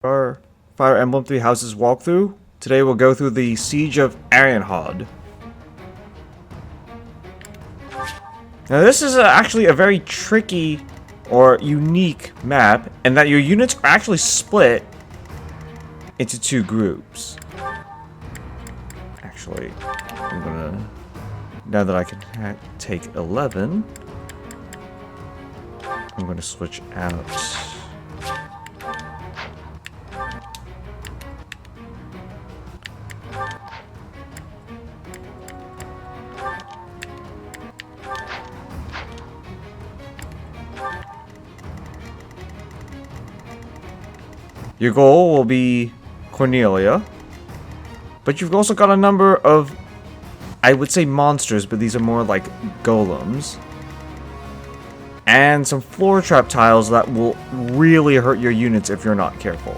Our Fire Emblem Three Houses walkthrough. Today we'll go through the Siege of Arianrhod. Now this is actually a very tricky or unique map, in that your units are actually split into two groups. Actually, I'm gonna... Now that I can take 11, I'm gonna switch out. Your goal will be Cornelia, but you've also got a number of, I would say monsters, but these are more like golems, and some floor trap tiles that will really hurt your units if you're not careful.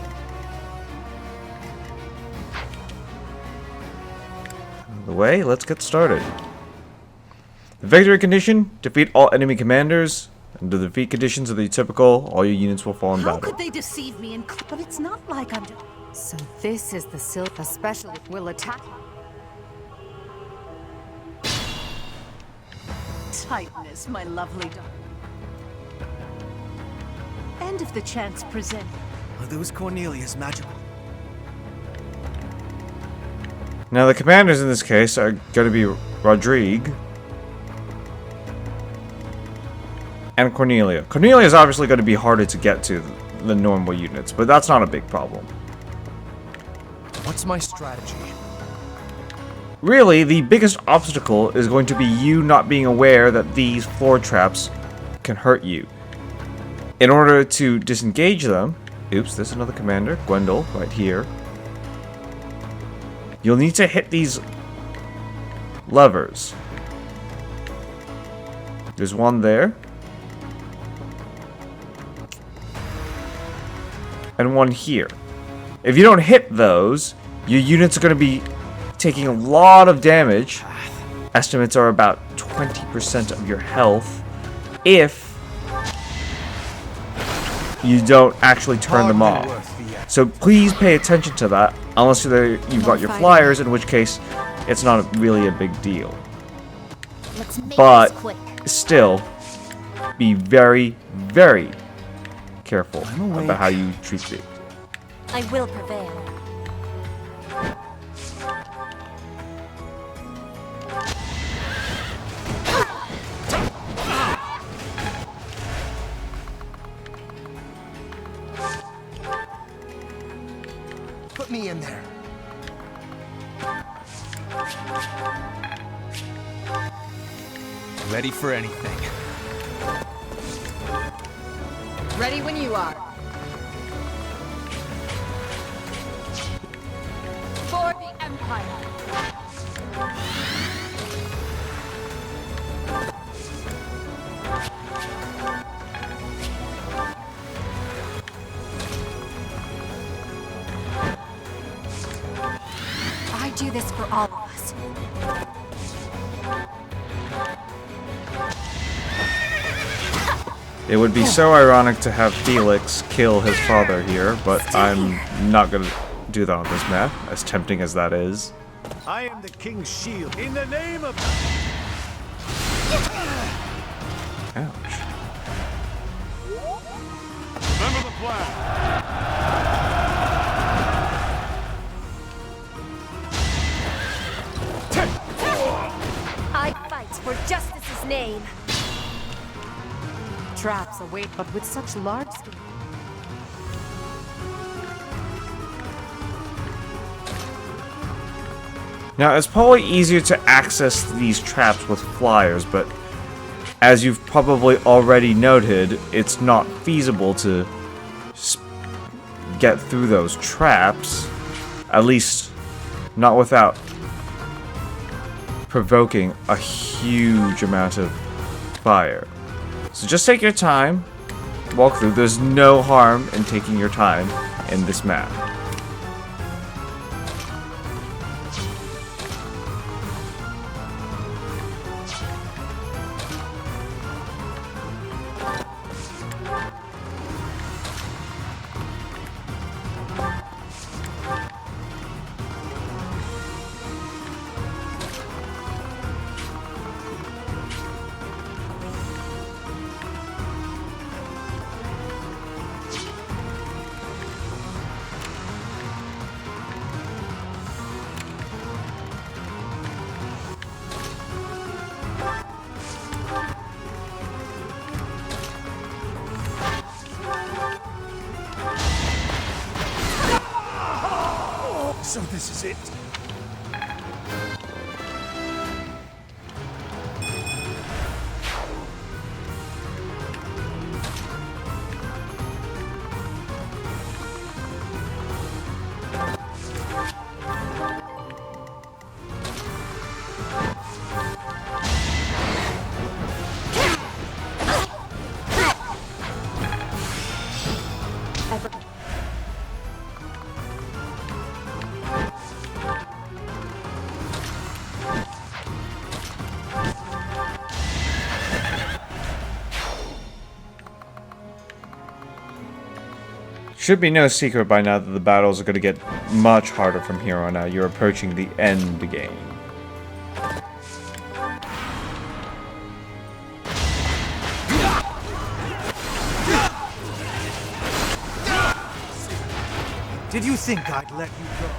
Out of the way, let's get started. The victory condition: defeat all enemy commanders. And the defeat conditions are the typical: all your units will fall in battle. How could they deceive me? But it's not like I'm... So this is the Silva special will attack... Tightness, my lovely daughter. And if the chance presents... Are those Cornelia's magical? Now the commanders in this case are going to be Rodrigue and Cornelia. Cornelia is obviously going to be harder to get to than normal units, but that's not a big problem. What's my strategy? Really, the biggest obstacle is going to be you not being aware that these floor traps can hurt you. In order to disengage them... Oops, there's another commander, Gwendol, right here. You'll need to hit these levers. There's one there. And one here. If you don't hit those, your units are going to be taking a lot of damage. Estimates are about 20% of your health if you don't actually turn them off. So please pay attention to that, unless you've got your flyers, in which case it's not really a big deal. But still, be very, very careful about how you treat it. I will prevail. Put me in there. Ready for anything. Ready when you are. For the Empire. I do this for all of us. It would be so ironic to have Felix kill his father here, but I'm not going to do that on this map, as tempting as that is. I am the king's shield in the name of... Ouch. Remember the plan. I fight for justice's name. Traps await, but with such large scale. Now, it's probably easier to access these traps with flyers, but as you've probably already noted, it's not feasible to get through those traps, at least not without provoking a huge amount of fire. So just take your time, walk through. There's no harm in taking your time in this map. So this is it. Should be no secret by now that the battles are going to get much harder from here on out. You're approaching the end game. Did you think I'd let you go?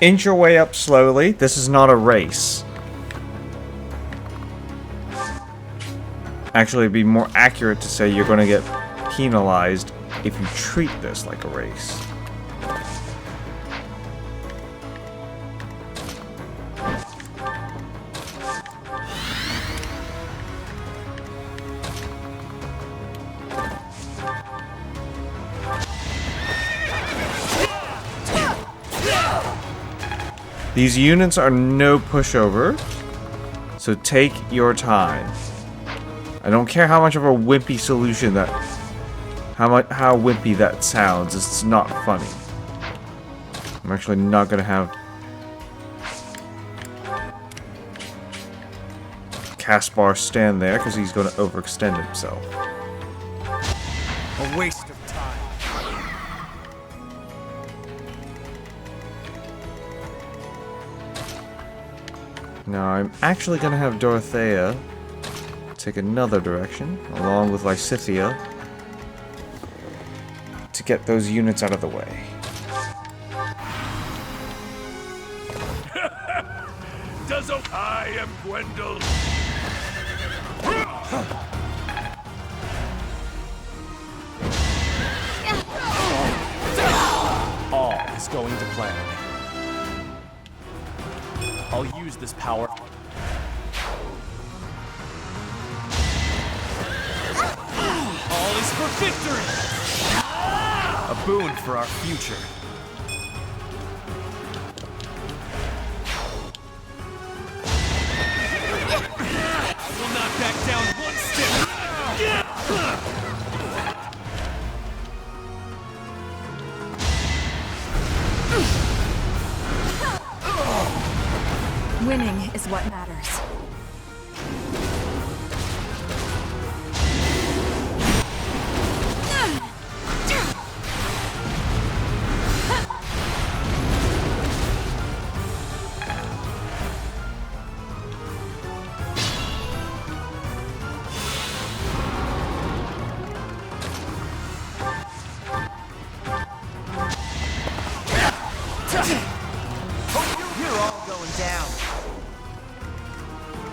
Inch your way up slowly. This is not a race. Actually, it'd be more accurate to say you're going to get penalized if you treat this like a race. These units are no pushover, so take your time. I don't care how much of a wimpy solution that, how wimpy that sounds. It's not funny. I'm actually not gonna have Caspar stand there because he's gonna overextend himself. A waste of time. Now I'm actually gonna have Dorothea take another direction, along with Lysithea, to get those units out of the way. I am Gwendol. All is going to plan. I'll use this power. All is for victory! A boon for our future. I will not back down one step! Winning is what matters.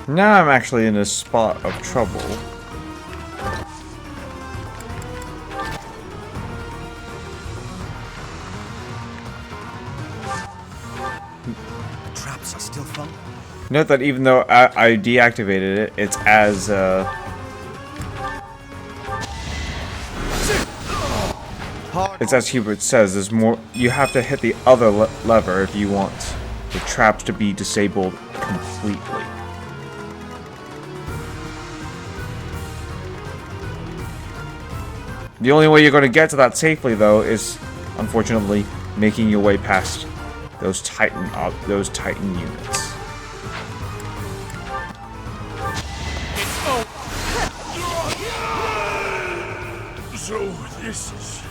Now I'm actually in a spot of trouble. Traps are still fun. Note that even though I deactivated it, it's as Hubert says. There's more. You have to hit the other lever if you want the traps to be disabled completely. The only way you're going to get to that safely, though, is unfortunately making your way past those Titan units. So this is...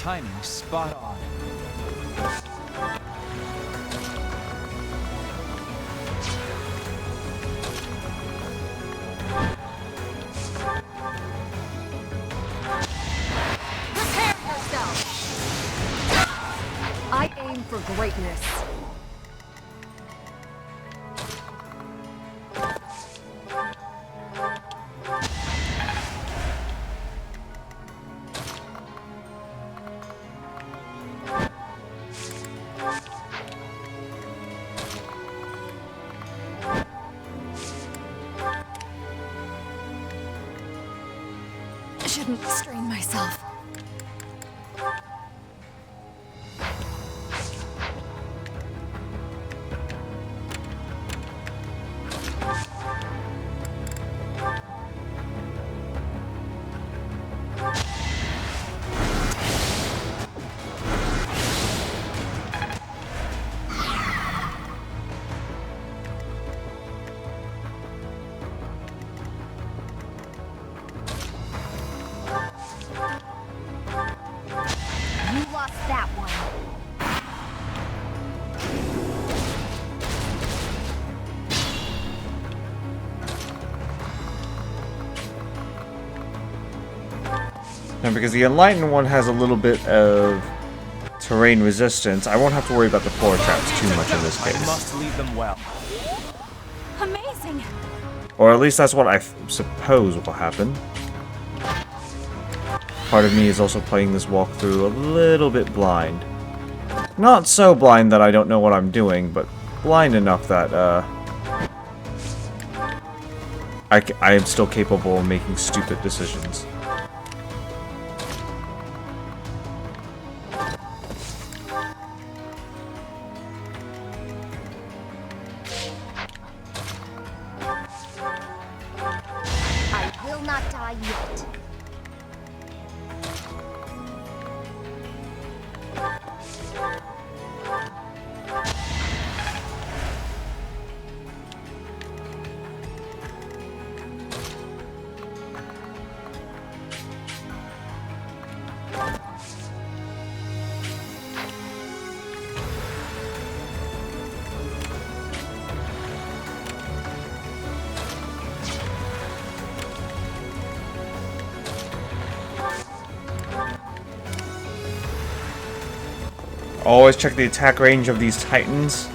timing spot on. Prepare yourself! I aim for greatness. Shouldn't strain myself. You lost that one. And because the Enlightened one has a little bit of terrain resistance, I won't have to worry about the floor traps too much in this I case. must lead them well. Amazing! Or at least that's what I suppose will happen. Part of me is also playing this walkthrough a little bit blind. Not so blind that I don't know what I'm doing, but blind enough that, I am still capable of making stupid decisions. I will not die yet. Always check the attack range of these titans,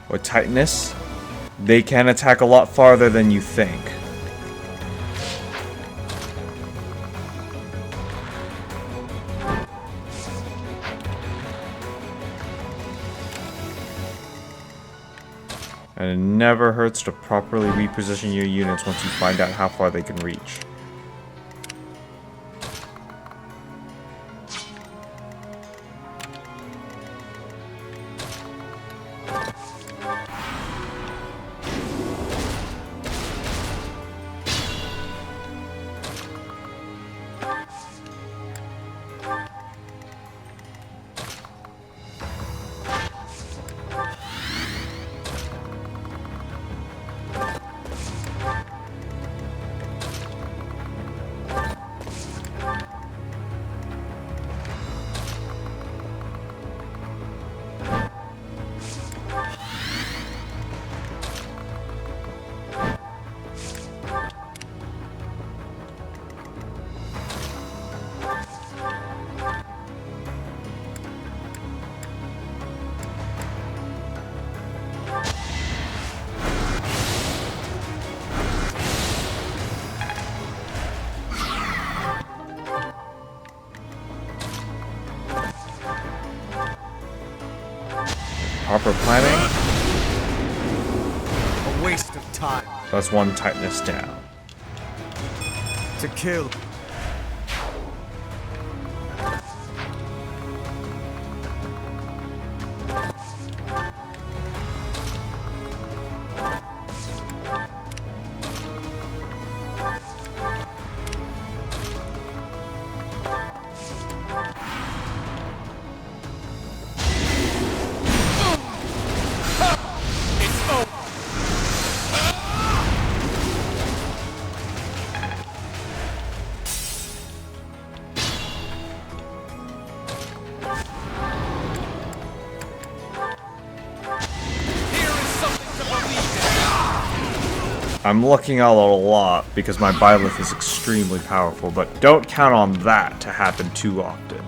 or titaness. They can attack a lot farther than you think. And it never hurts to properly reposition your units once you find out how far they can reach. Proper planning. A waste of time. That's one tightness down. To kill. I'm lucking out a lot because my Byleth is extremely powerful, but don't count on that to happen too often.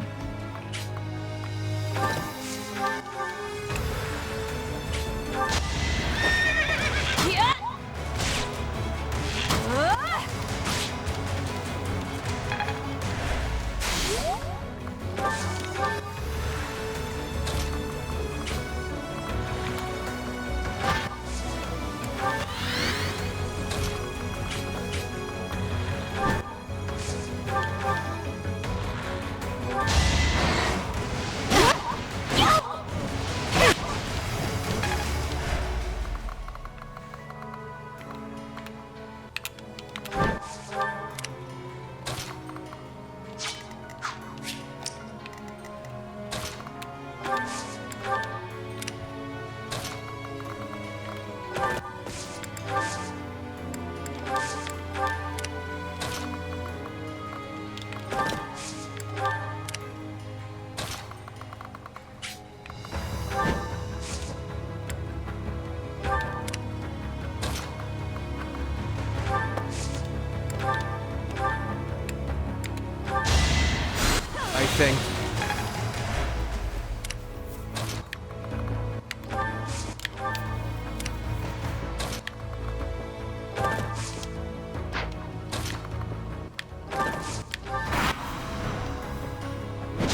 I think.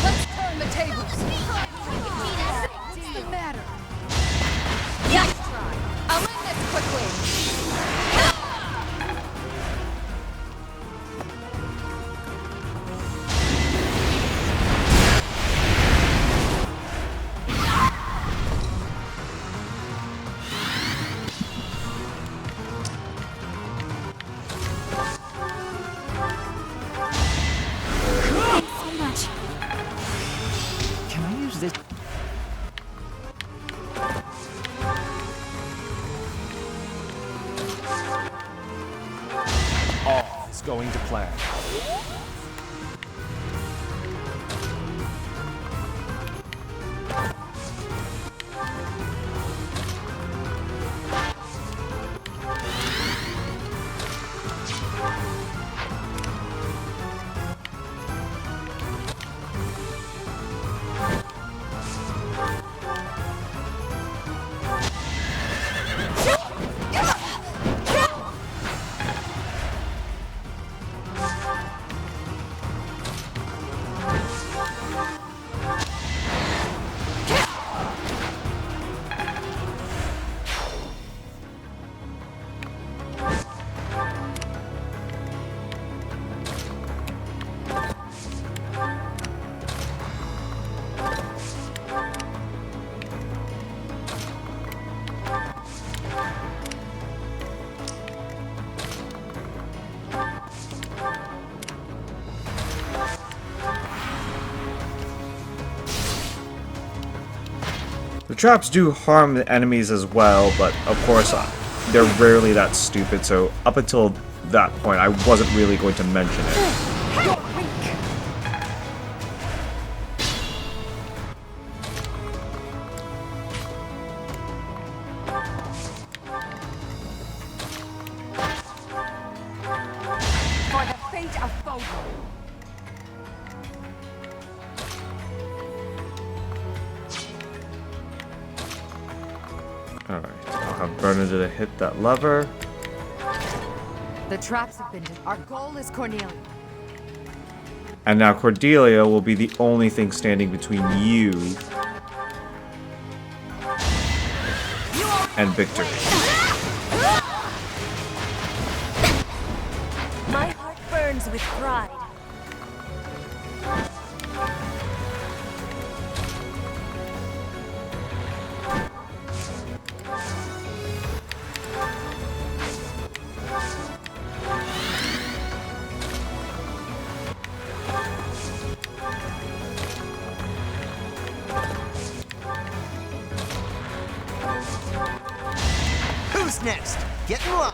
Let's turn the tables. What's the matter? Yes, try. I'll end this quickly. So much. Can I use this? All's going to plan. The traps do harm the enemies as well, but of course they're rarely that stupid, so up until that point I wasn't really going to mention it. For the fate of Fogo. Alright, I'll have Bernadette hit that lever. The traps have been. Our goal is Cornelia. And now Cordelia will be the only thing standing between you and victory. My heart burns with pride. Who's next? Getting low.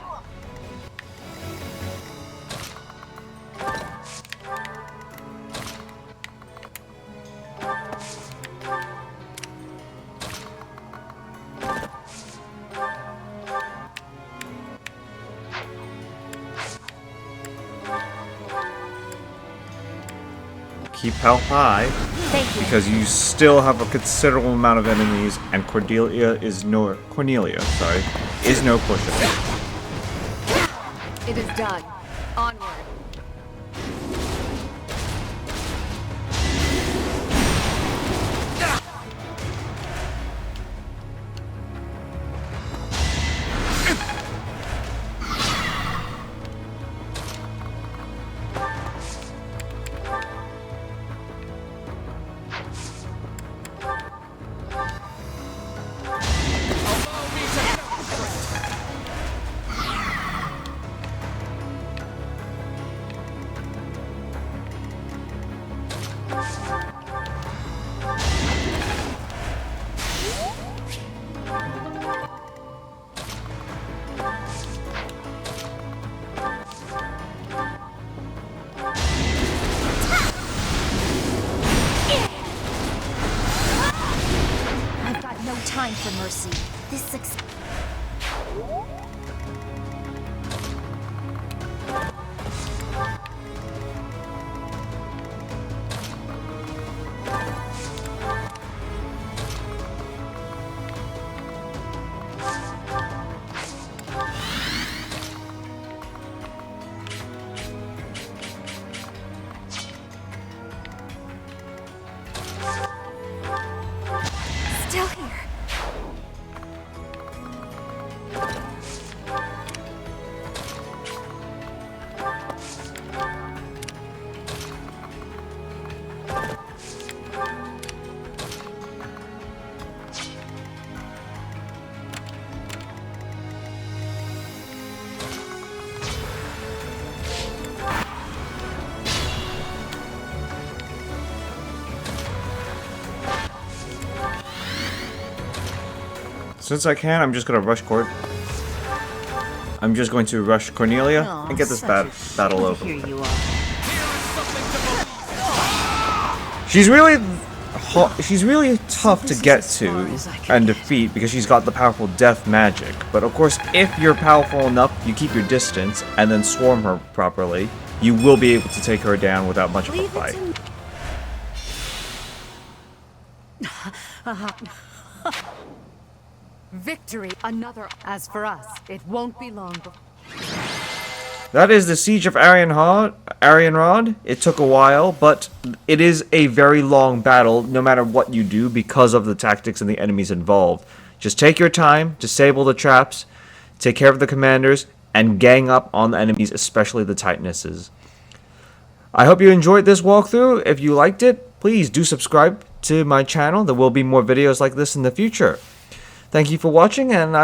keep health high, Thank you. because you still have a considerable amount of enemies, and Cornelia, is no pusher. It is done. Onward. I've got no time for mercy. This success. Still here. Since I can, I'm just gonna rush I'm just going to rush Cornelia and get this battle over. Here you are. She's really tough to get to and defeat because she's got the powerful death magic. But of course, if you're powerful enough, you keep your distance and then swarm her properly, you will be able to take her down without much of a fight. Victory. Another. As for us, it won't be long before. That is the Siege of Arianrhod. It took a while, but it is a very long battle, no matter what you do, because of the tactics and the enemies involved. Just take your time, disable the traps, take care of the commanders, and gang up on the enemies, especially the Titanesses. I hope you enjoyed this walkthrough. If you liked it, please do subscribe to my channel. There will be more videos like this in the future. Thank you for watching, and